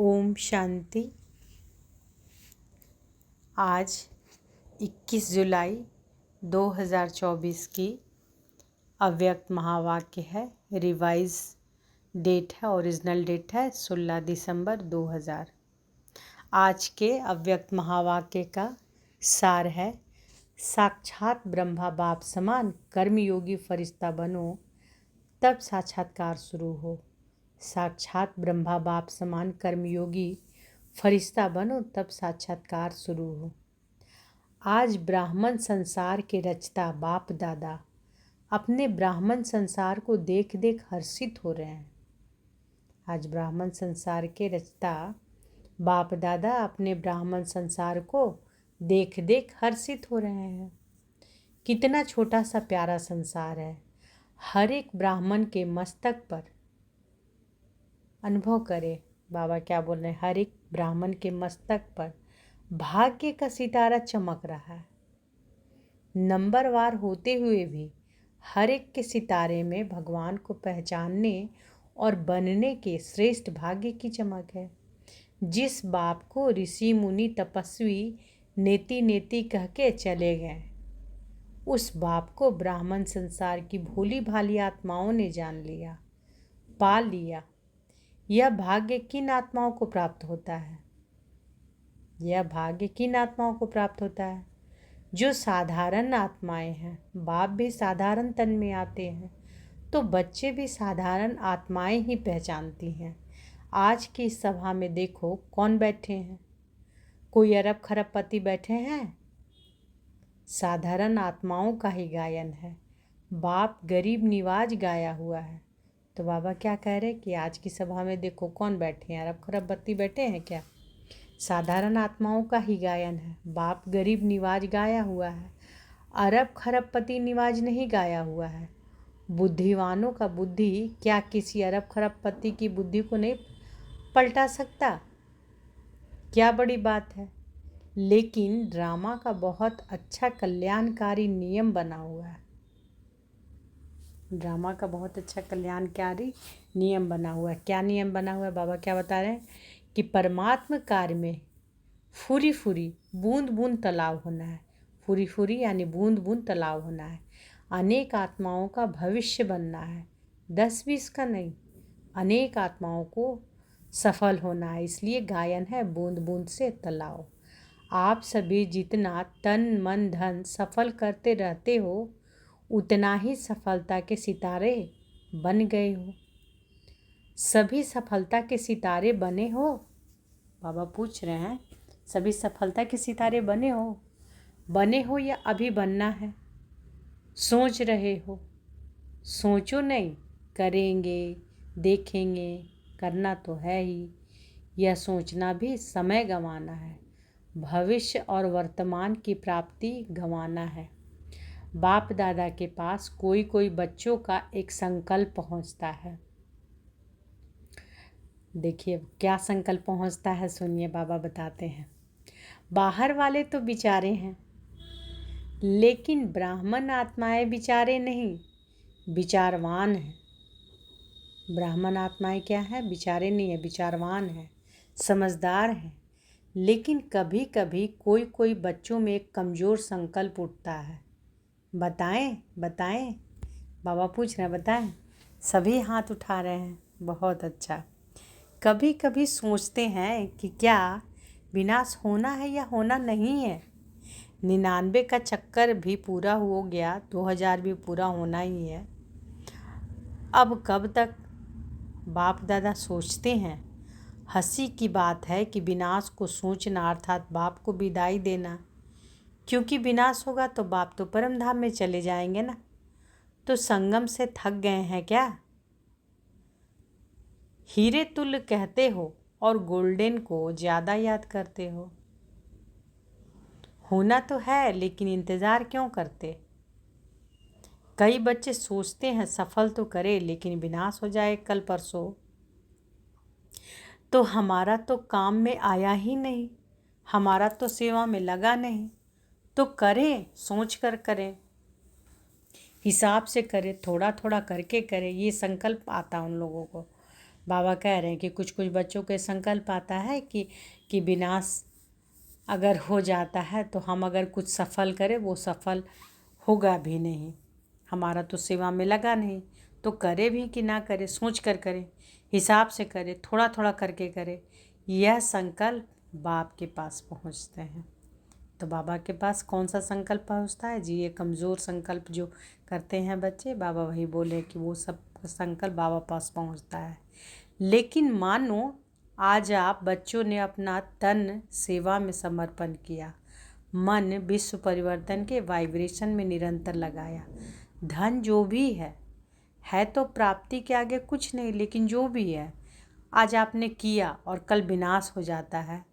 ओम शांति। आज 21 जुलाई 2024 की अव्यक्त महावाक्य है। रिवाइज डेट है, ओरिजिनल डेट है 16 दिसंबर 2000। आज के अव्यक्त महावाक्य का सार है, साक्षात ब्रह्मा बाप समान कर्मयोगी फरिश्ता बनो तब साक्षात्कार शुरू हो। साक्षात ब्रह्मा बाप समान कर्मयोगी फरिश्ता बनो तब साक्षात्कार शुरू हो। आज ब्राह्मण संसार के रचता बाप दादा अपने ब्राह्मण संसार को देख देख हर्षित हो रहे हैं। आज ब्राह्मण संसार के रचता बाप दादा अपने ब्राह्मण संसार को देख देख हर्षित हो रहे हैं। कितना छोटा सा प्यारा संसार है। हर एक ब्राह्मण के मस्तक पर अनुभव करे, बाबा क्या बोल रहे हैं, हर एक ब्राह्मण के मस्तक पर भाग्य का सितारा चमक रहा है। नंबरवार होते हुए भी हर एक के सितारे में भगवान को पहचानने और बनने के श्रेष्ठ भाग्य की चमक है। जिस बाप को ऋषि मुनि तपस्वी नेति नेति कह के चले गए, उस बाप को ब्राह्मण संसार की भोली भाली आत्माओं ने जान लिया, पा लिया। यह भाग्य किन आत्माओं को प्राप्त होता है? यह भाग्य किन आत्माओं को प्राप्त होता है? जो साधारण आत्माएं हैं। बाप भी साधारण तन में आते हैं तो बच्चे भी साधारण आत्माएं ही पहचानती हैं। आज की इस सभा में देखो कौन बैठे हैं। कोई अरब खरबपति बैठे हैं? साधारण आत्माओं का ही गायन है। बाप गरीब निवाज गाया हुआ है। तो बाबा क्या कह रहे कि आज की सभा में देखो कौन बैठे हैं? अरब खरबपति बैठे हैं क्या? साधारण आत्माओं का ही गायन है। बाप गरीब निवाज गाया हुआ है, अरब खरबपति निवाज नहीं गाया हुआ है। बुद्धिवानों का बुद्धि क्या किसी अरब खरबपति की बुद्धि को नहीं पलटा सकता? क्या बड़ी बात है। लेकिन ड्रामा का बहुत अच्छा कल्याणकारी नियम बना हुआ है। ड्रामा का बहुत अच्छा कल्याणकारी नियम बना हुआ है। क्या नियम बना हुआ है? बाबा क्या बता रहे हैं कि परमात्म कार्य में फुरी फुरी बूंद बूंद तालाब होना है। फुरी फुरी यानी बूंद बूंद तालाब होना है। अनेक आत्माओं का भविष्य बनना है, 10-20 का नहीं, अनेक आत्माओं को सफल होना है। इसलिए गायन है बूंद बूंद से तालाब। आप सभी जितना तन मन धन सफल करते रहते हो, उतना ही सफलता के सितारे बन गए हो। सभी सफलता के सितारे बने हो? बाबा पूछ रहे हैं, सभी सफलता के सितारे बने हो? बने हो या अभी बनना है? सोच रहे हो? सोचो नहीं, करेंगे, देखेंगे, करना तो है ही। यह सोचना भी समय गंवाना है। भविष्य और वर्तमान की प्राप्ति गंवाना है। बाप दादा के पास कोई कोई बच्चों का एक संकल्प पहुंचता है। देखिए क्या संकल्प पहुंचता है, सुनिए बाबा बताते हैं। बाहर वाले तो बिचारे हैं, लेकिन ब्राह्मण आत्माएं बिचारे नहीं, विचारवान हैं। ब्राह्मण आत्माएं क्या है? बिचारे नहीं है, विचारवान है, समझदार हैं। लेकिन कभी कभी कोई कोई बच्चों में एक कमज़ोर संकल्प उठता है। बताएं बताएं, बाबा पूछ रहे हैं, बताएं। सभी हाथ उठा रहे हैं, बहुत अच्छा। कभी कभी सोचते हैं कि क्या विनाश होना है या होना नहीं है। 99 का चक्कर भी पूरा हो गया, 2000 भी पूरा होना ही है। अब कब तक? बाप दादा सोचते हैं। हंसी की बात है कि विनाश को सोचना अर्थात बाप को विदाई देना, क्योंकि विनाश होगा तो बाप तो परम धाम में चले जाएंगे ना। तो संगम से थक गए हैं क्या? हीरे तुल्य कहते हो और गोल्डन को ज़्यादा याद करते हो। होना तो है, लेकिन इंतज़ार क्यों करते? कई बच्चे सोचते हैं सफल तो करे, लेकिन विनाश हो जाए कल परसों तो हमारा तो काम में आया ही नहीं, हमारा तो सेवा में लगा नहीं। तो करें, सोच कर करें, हिसाब से करें, थोड़ा थोड़ा करके करें। ये संकल्प आता उन लोगों को। बाबा कह रहे हैं कि कुछ कुछ बच्चों के संकल्प आता है कि विनाश अगर हो जाता है तो हम अगर कुछ सफल करें वो सफल होगा भी नहीं, हमारा तो सेवा में लगा नहीं, तो करे भी कि ना करे सोच कर करें, हिसाब से करें, थोड़ा थोड़ा करके करें। यह संकल्प बाप के पास पहुंचते हैं। तो बाबा के पास कौन सा संकल्प पहुंचता है जी? ये कमज़ोर संकल्प जो करते हैं बच्चे, बाबा वही बोले कि वो सब संकल्प बाबा पास पहुंचता है। लेकिन मानो आज आप बच्चों ने अपना तन सेवा में समर्पण किया, मन विश्व परिवर्तन के वाइब्रेशन में निरंतर लगाया। धन जो भी है तो प्राप्ति के आगे कुछ नहीं, लेकिन जो भी है आज आपने किया और कल विनाश हो जाता है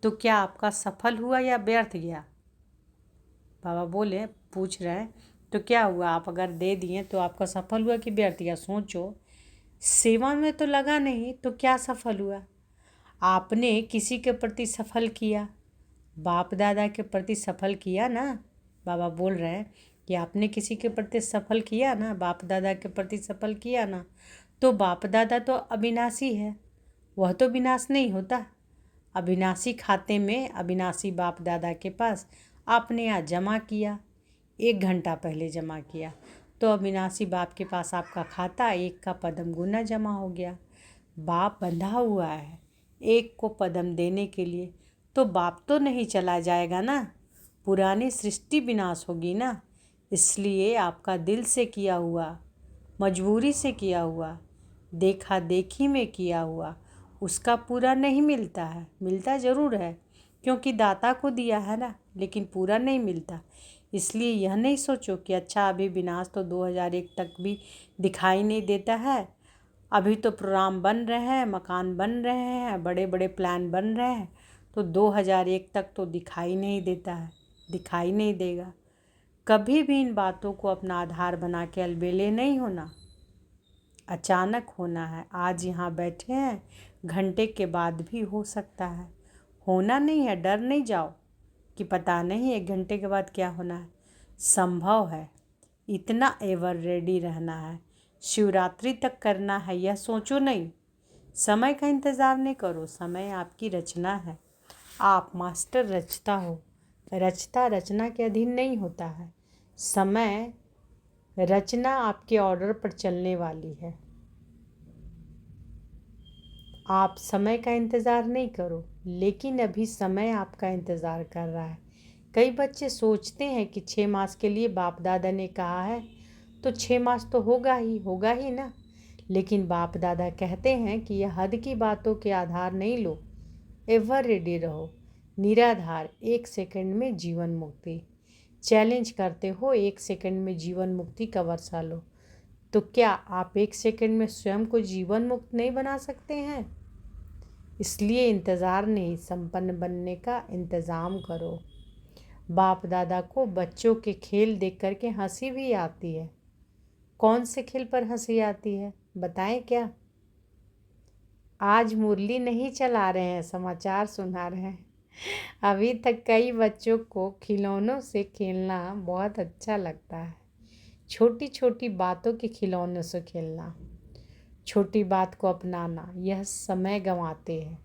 तो क्या आपका सफल हुआ या व्यर्थ गया? बाबा बोले, पूछ रहे हैं तो क्या हुआ, आप अगर दे दिए तो आपका सफल हुआ कि व्यर्थ गया? सोचो, सेवा में तो लगा नहीं तो क्या सफल हुआ? आपने किसी के प्रति सफल किया, बाप दादा के प्रति सफल किया ना। बाबा बोल रहे हैं कि आपने किसी के प्रति सफल किया ना, बाप दादा के प्रति सफल किया ना, तो बाप दादा तो अविनाशी है, वह तो विनाश नहीं होता। अविनाशी खाते में अविनाशी बाप दादा के पास आपने आज जमा किया, 1 घंटा पहले जमा किया, तो अविनाशी बाप के पास आपका खाता 1 का पदम गुना जमा हो गया। बाप बंधा हुआ है 1 को पदम देने के लिए, तो बाप तो नहीं चला जाएगा ना, पुरानी सृष्टि विनाश होगी ना। इसलिए आपका दिल से किया हुआ, मजबूरी से किया हुआ, देखा देखी में किया हुआ, उसका पूरा नहीं मिलता है। मिलता ज़रूर है क्योंकि दाता को दिया है ना, लेकिन पूरा नहीं मिलता। इसलिए यह नहीं सोचो कि अच्छा अभी विनाश तो 2001 तक भी दिखाई नहीं देता है, अभी तो प्रोग्राम बन रहे हैं, मकान बन रहे हैं, बड़े बड़े प्लान बन रहे हैं, तो 2001 तक तो दिखाई नहीं देता है, दिखाई नहीं देगा। कभी भी इन बातों को अपना आधार बना के अलबेले नहीं होना, अचानक होना है। आज यहाँ बैठे हैं, घंटे के बाद भी हो सकता है, होना नहीं है। डर नहीं जाओ कि पता नहीं 1 घंटे के बाद क्या होना है, संभव है। इतना एवर रेडी रहना है, शिवरात्रि तक करना है, यह सोचो नहीं। समय का इंतज़ार नहीं करो, समय आपकी रचना है, आप मास्टर रचता हो। रचता रचना के अधीन नहीं होता है, समय रचना आपके ऑर्डर पर चलने वाली है। आप समय का इंतज़ार नहीं करो, लेकिन अभी समय आपका इंतज़ार कर रहा है। कई बच्चे सोचते हैं कि 6 मास के लिए बाप दादा ने कहा है तो 6 मास तो होगा ही ना। लेकिन बाप दादा कहते हैं कि यह हद की बातों के आधार नहीं लो, एवर रेडी रहो, निराधार। 1 सेकंड में जीवन मुक्ति चैलेंज करते हो, 1 सेकंड में जीवन मुक्ति का वर्षा लो। तो क्या आप 1 सेकंड में स्वयं को जीवन मुक्त नहीं बना सकते हैं? इसलिए इंतज़ार नहीं, संपन्न बनने का इंतज़ाम करो। बाप दादा को बच्चों के खेल देख कर के हंसी भी आती है। कौन से खेल पर हंसी आती है बताएं क्या? आज मुरली नहीं चला रहे हैं, समाचार सुना रहे हैं। अभी तक कई बच्चों को खिलौनों से खेलना बहुत अच्छा लगता है, छोटी छोटी बातों के खिलौनों से खेलना, छोटी बात को अपनाना, यह समय गंवाते हैं।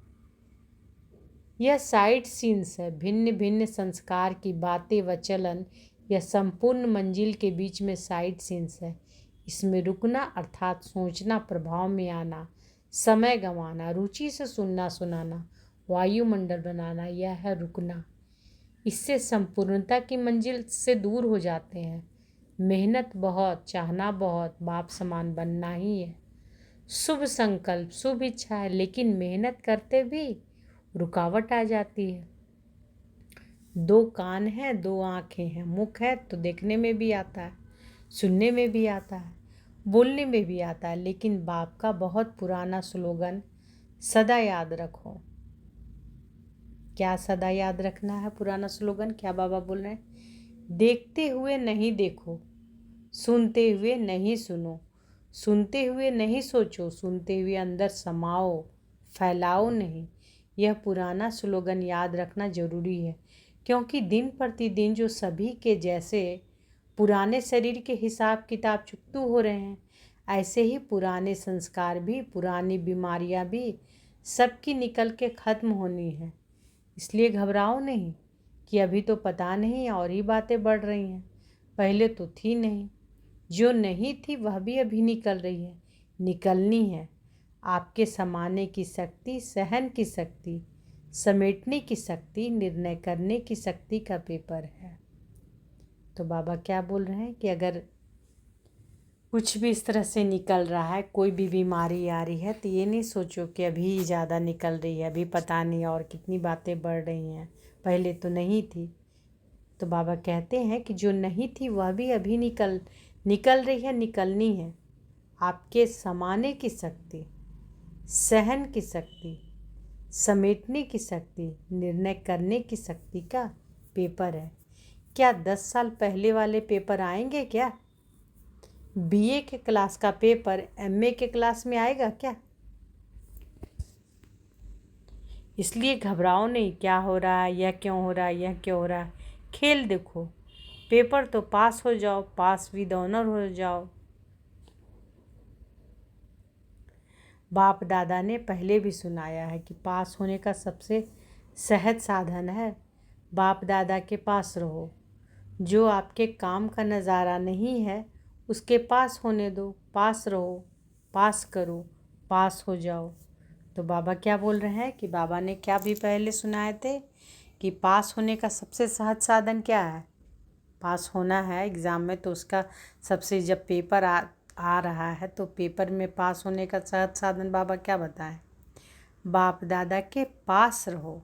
यह साइड सीन्स है, भिन्न भिन्न संस्कार की बातें व चलन, यह संपूर्ण मंजिल के बीच में साइड सीन्स है। इसमें रुकना अर्थात सोचना, प्रभाव में आना, समय गंवाना, रुचि से सुनना सुनाना, वायुमंडल बनाना, यह है रुकना। इससे संपूर्णता की मंजिल से दूर हो जाते हैं। मेहनत बहुत, चाहना बहुत, बाप समान बनना ही है। शुभ संकल्प, शुभ इच्छा है, लेकिन मेहनत करते भी रुकावट आ जाती है। 2 कान हैं, 2 आँखें हैं, मुख है तो देखने में भी आता है, सुनने में भी आता है, बोलने में भी आता है। लेकिन बाप का बहुत पुराना स्लोगन सदा याद रखो। क्या सदा याद रखना है पुराना स्लोगन? क्या बाबा बोल रहे हैं? देखते हुए नहीं देखो, सुनते हुए नहीं सुनो, सुनते हुए नहीं सोचो, सुनते हुए अंदर समाओ, फैलाओ नहीं। यह पुराना स्लोगन याद रखना ज़रूरी है, क्योंकि दिन प्रतिदिन जो सभी के जैसे पुराने शरीर के हिसाब किताब चुकतू हो रहे हैं, ऐसे ही पुराने संस्कार भी, पुरानी बीमारियां भी सबकी निकल के ख़त्म होनी है। इसलिए घबराओ नहीं कि अभी तो पता नहीं और ही बातें बढ़ रही हैं, पहले तो थी नहीं। जो नहीं थी वह भी अभी निकल रही है, निकलनी है। आपके समाने की शक्ति, सहन की शक्ति, समेटने की शक्ति, निर्णय करने की शक्ति का पेपर है। तो बाबा क्या बोल रहे हैं कि अगर कुछ भी इस तरह से निकल रहा है, कोई भी बीमारी आ रही है, तो ये नहीं सोचो कि अभी ज़्यादा निकल रही है, अभी पता नहीं और कितनी बातें बढ़ रही हैं, पहले तो नहीं थी। तो बाबा कहते हैं कि जो नहीं थी वह भी अभी निकल रही है, निकलनी है। आपके समाने की शक्ति, सहन की शक्ति, समेटने की शक्ति, निर्णय करने की शक्ति का पेपर है। क्या 10 साल पहले वाले पेपर आएंगे क्या? बीए के क्लास का पेपर एमए के क्लास में आएगा क्या? इसलिए घबराओ नहीं, क्या हो रहा है, यह क्यों हो रहा है, यह क्यों हो रहा है। खेल देखो, पेपर तो पास हो जाओ, पास विद ऑनर हो जाओ। बाप दादा ने पहले भी सुनाया है कि पास होने का सबसे सहज साधन है बाप दादा के पास रहो। जो आपके काम का नज़ारा नहीं है उसके पास होने दो, पास रहो, पास करो, पास हो जाओ। तो बाबा क्या बोल रहे हैं कि बाबा ने क्या भी पहले सुनाए थे कि पास होने का सबसे सहज साधन क्या है? पास होना है एग्ज़ाम में, तो उसका सबसे, जब पेपर आ रहा है तो पेपर में पास होने का सहज साधन बाबा क्या बताएं? बाप दादा के पास रहो।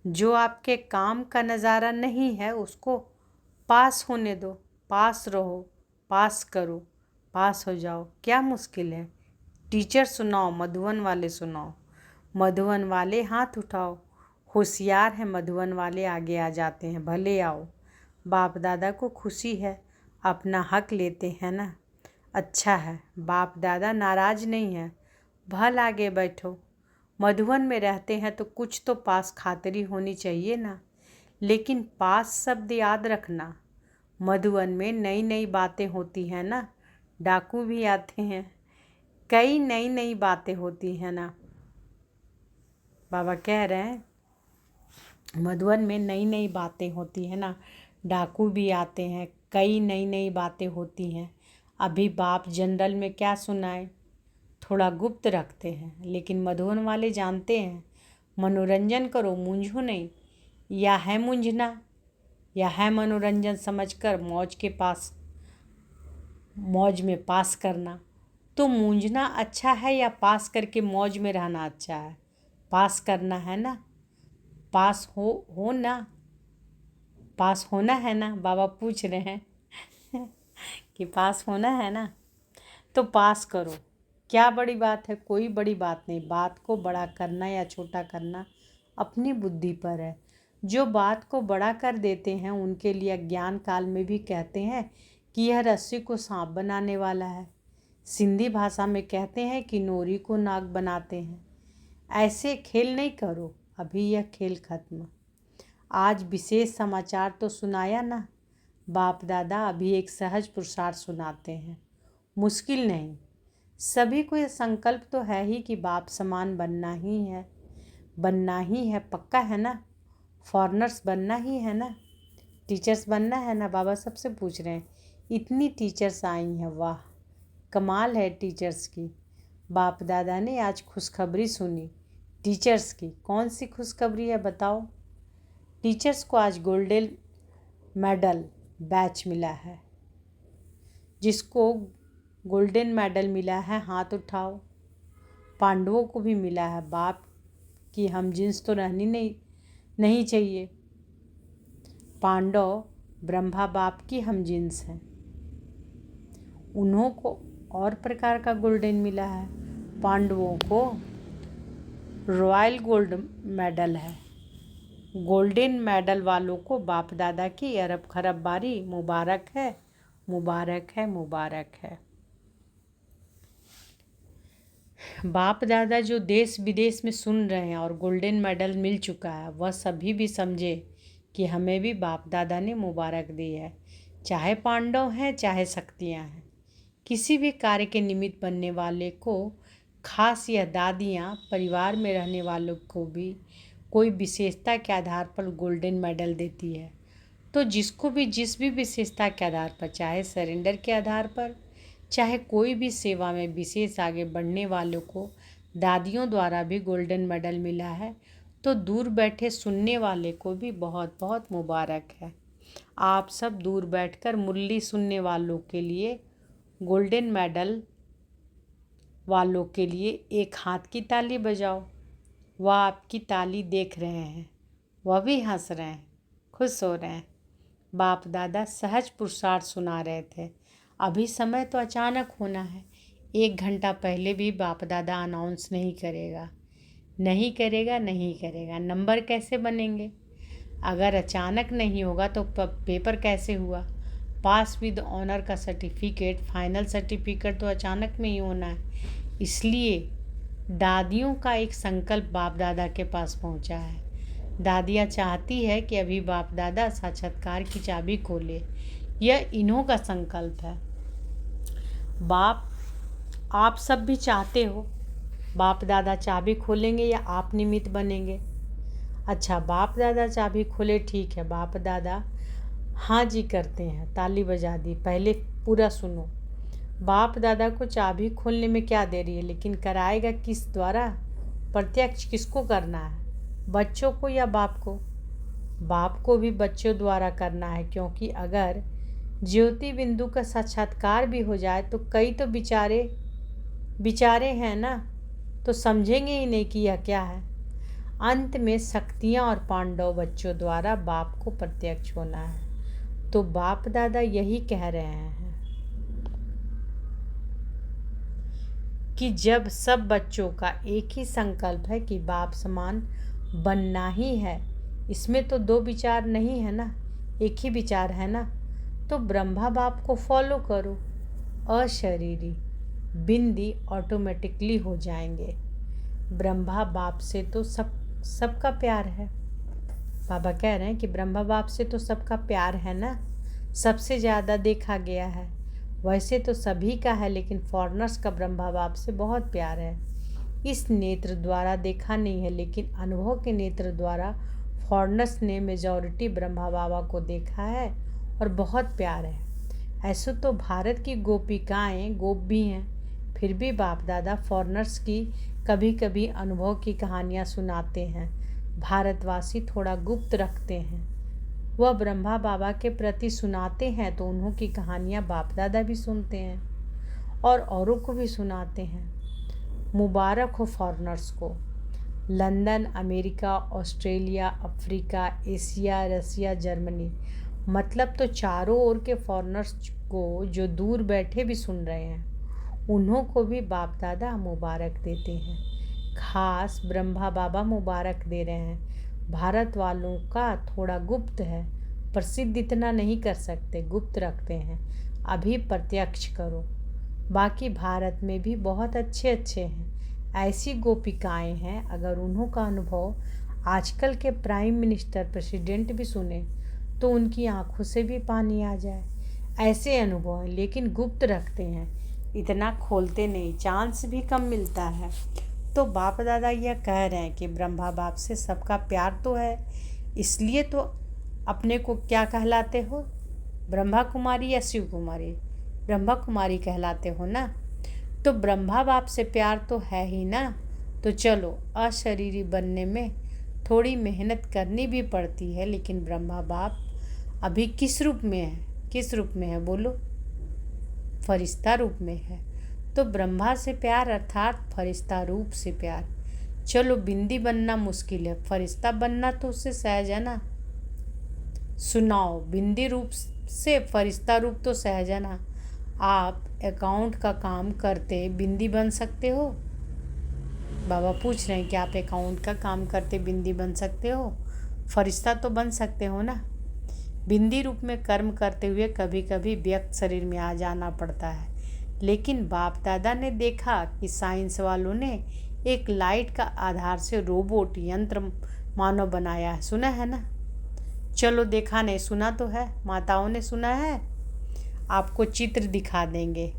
जो आपके काम का नज़ारा नहीं है उसको पास होने दो, पास रहो, पास करो, पास हो जाओ। क्या मुश्किल है? टीचर सुनाओ, मधुबन वाले सुनाओ, मधुबन वाले हाथ उठाओ। होशियार हैं मधुबन वाले, आगे आ जाते हैं, भले आओ। बाप दादा को खुशी है, अपना हक लेते हैं ना, अच्छा है। बाप दादा नाराज़ नहीं है, भल आगे बैठो। मधुबन में रहते हैं तो कुछ तो पास खातिरी होनी चाहिए ना। लेकिन पास शब्द याद रखना, मधुबन में नई नई बातें होती हैं ना, डाकू भी आते हैं, कई नई नई बातें होती हैं ना। बाबा कह रहे हैं मधुबन में नई नई बातें होती हैं ना, डाकू भी आते हैं, कई नई नई बातें होती हैं। अभी बाप जनरल में क्या सुनाए, थोड़ा गुप्त रखते हैं, लेकिन मधुबन वाले जानते हैं। मनोरंजन करो, मूंझो नहीं। या है मूंझना या है मनोरंजन समझकर मौज के पास, मौज में पास करना। तो मूंझना अच्छा है या पास करके मौज में रहना अच्छा है? पास करना है ना, पास हो ना, पास होना है ना। बाबा पूछ रहे हैं कि पास होना है ना, तो पास करो। क्या बड़ी बात है? कोई बड़ी बात नहीं। बात को बड़ा करना या छोटा करना अपनी बुद्धि पर है। जो बात को बड़ा कर देते हैं उनके लिए अज्ञान काल में भी कहते हैं कि यह रस्सी को सांप बनाने वाला है। सिंधी भाषा में कहते हैं कि नोरी को नाग बनाते हैं। ऐसे खेल नहीं करो, अभी यह खेल खत्म। आज विशेष समाचार तो सुनाया ना। बाप दादा अभी एक सहज पुरुषार्थ सुनाते हैं, मुश्किल नहीं। सभी को यह संकल्प तो है ही कि बाप समान बनना ही है, बनना ही है, पक्का है ना। फॉरेनर्स बनना ही है ना, टीचर्स बनना है ना। बाबा सबसे पूछ रहे हैं, इतनी टीचर्स आई हैं, वाह कमाल है टीचर्स की। बाप दादा ने आज खुशखबरी सुनी टीचर्स की। कौन सी खुशखबरी है बताओ? टीचर्स को आज गोल्डन मेडल बैच मिला है। जिसको गोल्डन मेडल मिला है हाथ उठाओ। पांडवों को भी मिला है। बाप की हम जिन्स तो रहनी नहीं चाहिए। पांडव ब्रह्मा बाप की हम जिन्स हैं, उन्हों को और प्रकार का गोल्डन मिला है। पांडवों को रॉयल गोल्ड मेडल है। गोल्डन मेडल वालों को बाप दादा की अरब खरब बारी मुबारक है, मुबारक है, मुबारक है। बाप दादा जो देश विदेश में सुन रहे हैं और गोल्डन मेडल मिल चुका है, वह सभी भी समझे कि हमें भी बाप दादा ने मुबारक दी है। चाहे पांडव हैं चाहे शक्तियाँ हैं, किसी भी कार्य के निमित्त बनने वाले को, खास यह दादियाँ परिवार में रहने वालों को भी कोई विशेषता के आधार पर गोल्डन मेडल देती है। तो जिसको भी जिस भी विशेषता के आधार पर, चाहे सरेंडर के आधार पर, चाहे कोई भी सेवा में विशेष आगे बढ़ने वालों को दादियों द्वारा भी गोल्डन मेडल मिला है, तो दूर बैठे सुनने वाले को भी बहुत बहुत मुबारक है। आप सब दूर बैठकर मुरली सुनने वालों के लिए, गोल्डन मेडल वालों के लिए एक हाथ की ताली बजाओ। वह आपकी ताली देख रहे हैं, वह भी हंस रहे हैं, खुश हो रहे हैं। बाप दादा सहज पुरुषार्थ सुना रहे थे। अभी समय तो अचानक होना है। 1 घंटा पहले भी बाप दादा अनाउंस नहीं करेगा, नहीं करेगा, नहीं करेगा। नंबर कैसे बनेंगे? अगर अचानक नहीं होगा तो पेपर कैसे हुआ? पास विद ऑनर का सर्टिफिकेट, फाइनल सर्टिफिकेट तो अचानक में ही होना है। इसलिए दादियों का एक संकल्प बाप दादा के पास पहुंचा है। दादियाँ चाहती है कि अभी बाप दादा साक्षात्कार की चाबी खोले। यह इन्हों का संकल्प है। बाप, आप सब भी चाहते हो बाप दादा चाबी खोलेंगे या आप निमित्त बनेंगे? अच्छा, बाप दादा चाबी खोले, ठीक है। बाप दादा हाँ जी करते हैं, ताली बजा दी। पहले पूरा सुनो। बाप दादा को चाबी खोलने में क्या देरी है, लेकिन कराएगा किस द्वारा? प्रत्यक्ष किसको करना है, बच्चों को या बाप को? बाप को भी बच्चों द्वारा करना है, क्योंकि अगर ज्योति बिंदु का साक्षात्कार भी हो जाए तो कई तो बिचारे हैं ना, तो समझेंगे ही नहीं कि यह क्या है। अंत में शक्तियाँ और पांडव बच्चों द्वारा बाप को प्रत्यक्ष होना है। तो बाप दादा यही कह रहे हैं कि जब सब बच्चों का एक ही संकल्प है कि बाप समान बनना ही है, इसमें तो 2 विचार नहीं है ना, एक ही विचार है ना, तो ब्रह्मा बाप को फॉलो करो। अशरीरी बिंदी ऑटोमेटिकली हो जाएंगे। ब्रह्मा बाप से तो सबका प्यार है। बाबा कह रहे हैं कि ब्रह्मा बाप से तो सबका प्यार है ना, सबसे ज़्यादा देखा गया है। वैसे तो सभी का है, लेकिन फॉरेनर्स का ब्रह्मा बाप से बहुत प्यार है। इस नेत्र द्वारा देखा नहीं है, लेकिन अनुभव के नेत्र द्वारा फॉरेनर्स ने मेजॉरिटी ब्रह्मा बाबा को देखा है और बहुत प्यार है। ऐसे तो भारत की गोपिकाएं गोप भी हैं, फिर भी बाप दादा फॉरेनर्स की कभी कभी अनुभव की कहानियाँ सुनाते हैं। भारतवासी थोड़ा गुप्त रखते हैं। वह ब्रह्मा बाबा के प्रति सुनाते हैं तो उन्हों की कहानियाँ बाप दादा भी सुनते हैं और औरों को भी सुनाते हैं। मुबारक हो फॉरेनर्स को। London, America, Australia, Africa, Asia, Russia, Germany, मतलब तो चारों ओर के फॉरेनर्स को जो दूर बैठे भी सुन रहे हैं, उन्हों को भी बाप दादा मुबारक देते हैं। खास ब्रह्मा बाबा मुबारक दे रहे हैं। भारत वालों का थोड़ा गुप्त है, प्रसिद्ध इतना नहीं कर सकते, गुप्त रखते हैं। अभी प्रत्यक्ष करो। बाकी भारत में भी बहुत अच्छे हैं, ऐसी गोपिकाएं हैं, अगर उन्हों का अनुभव आजकल के प्राइम मिनिस्टर, प्रेसिडेंट भी सुने तो उनकी आंखों से भी पानी आ जाए। ऐसे अनुभव हैं, लेकिन गुप्त रखते हैं, इतना खोलते नहीं, चांस भी कम मिलता है। तो बाप दादा यह कह रहे हैं कि ब्रह्मा बाप से सबका प्यार तो है, इसलिए तो अपने को क्या कहलाते हो, ब्रह्मा कुमारी या शिव कुमारी? ब्रह्मा कुमारी कहलाते हो ना। तो ब्रह्मा बाप से प्यार तो है ही ना। तो चलो, अशरीरी बनने में थोड़ी मेहनत करनी भी पड़ती है, लेकिन ब्रह्मा बाप अभी किस रूप में है? किस रूप में है बोलो? फरिश्ता रूप में है। तो ब्रह्मा से प्यार अर्थात फरिश्ता रूप से प्यार। चलो, बिंदी बनना मुश्किल है, फरिश्ता बनना तो उससे सहज है ना। सुनाओ, बिंदी रूप से फरिश्ता रूप तो सहज है ना। आप अकाउंट का काम करते बिंदी बन सकते हो? बाबा पूछ रहे हैं कि आप अकाउंट का काम करते बिंदी बन सकते हो? फरिश्ता तो बन सकते हो ना। बिंदी रूप में कर्म करते हुए कभी कभी व्यक्त शरीर में आ जाना पड़ता है, लेकिन बाप दादा ने देखा कि साइंस वालों ने एक लाइट का आधार से रोबोट यंत्र मानव बनाया है। सुना है ना? चलो, देखा नहीं, सुना तो है, माताओं ने सुना है। आपको चित्र दिखा देंगे।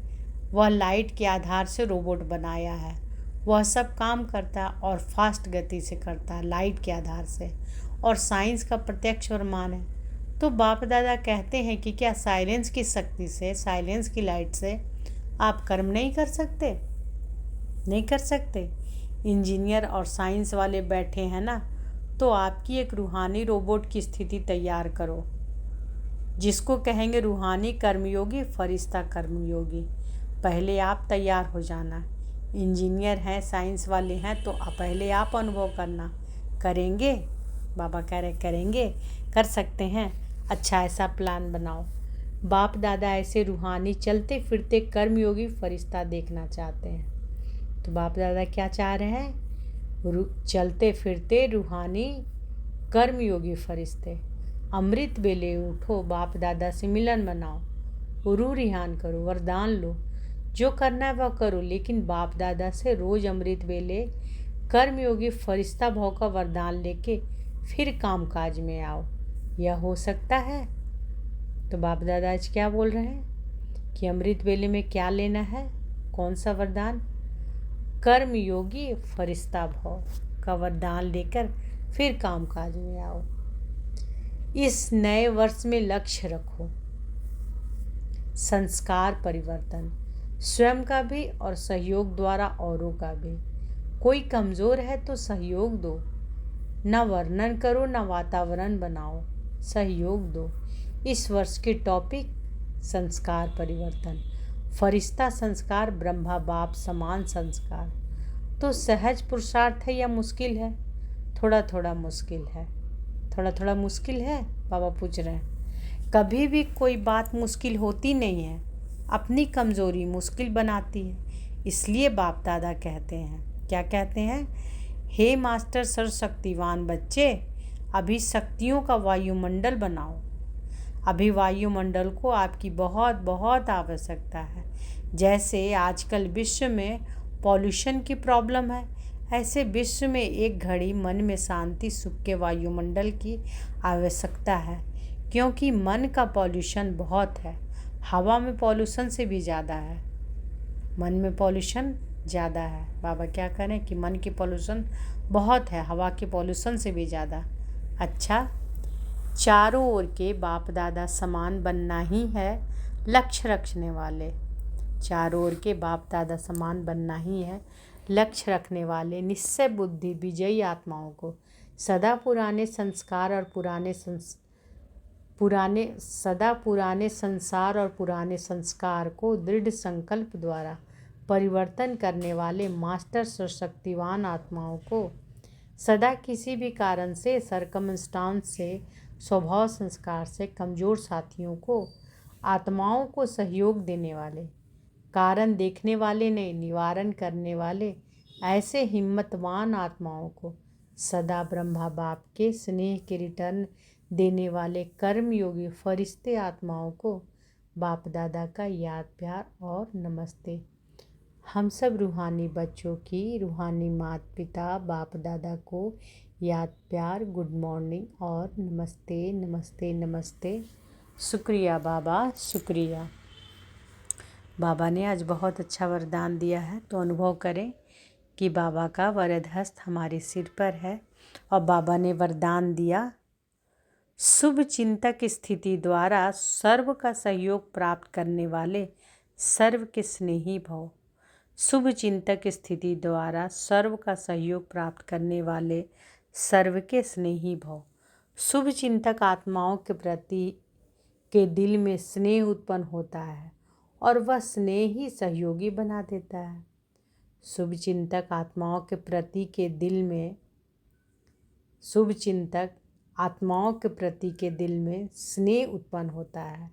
वह लाइट के आधार से रोबोट बनाया है। वह सब काम करता है और फास्ट गति से करता है, लाइट के आधार से, और साइंस का प्रत्यक्ष प्रमाण है। तो बाप दादा कहते हैं कि क्या साइलेंस की शक्ति से, साइलेंस की लाइट से आप कर्म नहीं कर सकते? नहीं कर सकते। इंजीनियर और साइंस वाले बैठे हैं ना, तो आपकी एक रूहानी रोबोट की स्थिति तैयार करो, जिसको कहेंगे रूहानी कर्मयोगी, फरिश्ता कर्मयोगी। पहले आप तैयार हो जाना। इंजीनियर हैं, साइंस वाले हैं, तो पहले आप अनुभव करना। करेंगे? बाबा कह रहे करेंगे, कर सकते हैं। अच्छा, ऐसा प्लान बनाओ। बाप दादा ऐसे रूहानी चलते फिरते कर्मयोगी फरिश्ता देखना चाहते हैं। तो बाप दादा क्या चाह रहे हैं? चलते फिरते रूहानी कर्मयोगी फरिश्ते। अमृत बेले उठो, बाप दादा से मिलन बनाओ, रूह रिहान करो, वरदान लो, जो करना है वह करो, लेकिन बाप दादा से रोज अमृत बेले कर्मयोगी फरिश्ता भाव का वरदान लेके फिर कामकाज में आओ। यह हो सकता है? तो बाप दादा आज क्या बोल रहे हैं कि अमृत बेले में क्या लेना है? कौन सा वरदान? कर्मयोगी फरिश्ता भाव का वरदान लेकर फिर कामकाज में आओ। इस नए वर्ष में लक्ष्य रखो संस्कार परिवर्तन, स्वयं का भी और सहयोग द्वारा औरों का भी। कोई कमज़ोर है तो सहयोग दो, न वर्णन करो न वातावरण बनाओ, सहयोग दो। इस वर्ष की टॉपिक संस्कार परिवर्तन, फरिश्ता संस्कार, ब्रह्मा बाप समान संस्कार। तो सहज पुरुषार्थ है या मुश्किल है? थोड़ा थोड़ा मुश्किल है। थोड़ा थोड़ा मुश्किल है, बाबा पूछ रहे हैं। कभी भी कोई बात मुश्किल होती नहीं है, अपनी कमज़ोरी मुश्किल बनाती है। इसलिए बाप दादा कहते हैं, क्या कहते हैं? हे मास्टर सर्वशक्तिवान बच्चे, अभी शक्तियों का वायुमंडल बनाओ। अभी वायुमंडल को आपकी बहुत बहुत आवश्यकता है। जैसे आजकल विश्व में पॉल्यूशन की प्रॉब्लम है, ऐसे विश्व में एक घड़ी मन में शांति सुख के वायुमंडल की आवश्यकता है, क्योंकि मन का पॉल्यूशन बहुत है। हवा में पॉल्यूशन से भी ज़्यादा है, मन में पॉल्यूशन ज़्यादा है। बाबा क्या करें कि मन की पॉल्यूशन बहुत है, हवा के पॉल्यूशन से भी ज़्यादा। अच्छा, चारों ओर के बाप दादा समान बनना ही है लक्ष्य रखने वाले। चारों ओर के बाप दादा समान बनना ही है लक्ष्य रखने वाले निश्चय बुद्धि विजयी आत्माओं को सदा पुराने संस्कार और पुराने संसार और पुराने संस्कार को दृढ़ संकल्प द्वारा परिवर्तन करने वाले मास्टर सशक्तिवान आत्माओं को सदा किसी भी कारण से, सरकमस्टांस से, स्वभाव संस्कार से कमज़ोर साथियों को, आत्माओं को सहयोग देने वाले, कारण देखने वाले नहीं निवारण करने वाले ऐसे हिम्मतवान आत्माओं को सदा ब्रह्मा बाप के स्नेह के रिटर्न देने वाले कर्मयोगी फरिश्ते आत्माओं को बाप दादा का याद प्यार और नमस्ते। हम सब रूहानी बच्चों की, रूहानी माता पिता बाप दादा को याद प्यार, गुड मॉर्निंग और नमस्ते नमस्ते नमस्ते। शुक्रिया बाबा, शुक्रिया। बाबा ने आज बहुत अच्छा वरदान दिया है, तो अनुभव करें कि बाबा का वरद हस्त हमारे सिर पर है और बाबा ने वरदान दिया, शुभ चिंतक स्थिति द्वारा सर्व का सहयोग प्राप्त करने वाले सर्व के स्नेही भव। शुभ चिंतक स्थिति द्वारा सर्व का सहयोग प्राप्त करने वाले सर्व के स्नेही भव। शुभ चिंतक आत्माओं के प्रति के दिल में स्नेह उत्पन्न होता है और वह स्नेह ही सहयोगी बना देता है। शुभ चिंतक आत्माओं के प्रति के दिल में शुभ चिंतक आत्माओं के प्रति के दिल में स्नेह उत्पन्न होता है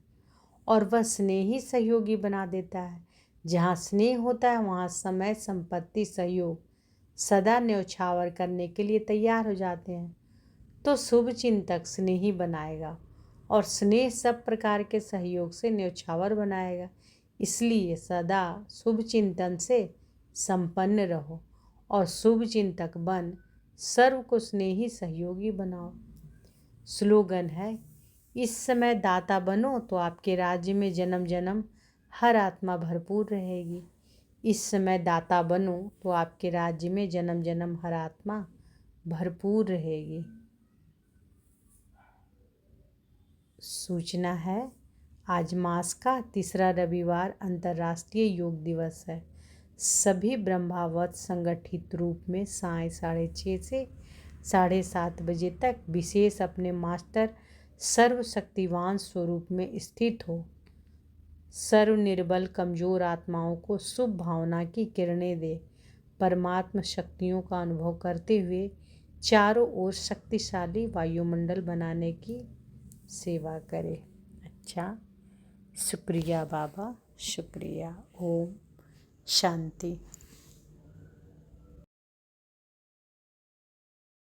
और वह स्नेह ही सहयोगी बना देता है। जहाँ स्नेह होता है वहाँ समय, संपत्ति, सहयोग सदा न्यौछावर करने के लिए तैयार हो जाते हैं। तो शुभ चिंतक स्नेही बनाएगा और स्नेह सब प्रकार के सहयोग से न्यौछावर बनाएगा। इसलिए सदा शुभ चिंतन से संपन्न रहो और शुभ चिंतक बन सर्व को स्नेही सहयोगी बनाओ। स्लोगन है, इस समय दाता बनो तो आपके राज्य में जन्म जन्म हर आत्मा भरपूर रहेगी। इस समय दाता बनो तो आपके राज्य में जन्म जन्म हर आत्मा भरपूर रहेगी। सूचना है, आज मास का तीसरा रविवार अंतर्राष्ट्रीय योग दिवस है। सभी ब्रह्मावत संगठित रूप में साय 6:30 से 7:30 बजे तक विशेष अपने मास्टर सर्वशक्तिवान स्वरूप में स्थित हो। सर्व निर्बल कमजोर आत्माओं को शुभ भावना की किरणें दे, परमात्म शक्तियों का अनुभव करते हुए चारों ओर शक्तिशाली वायुमंडल बनाने की सेवा करे। अच्छा, शुक्रिया बाबा, शुक्रिया। ओम शांति।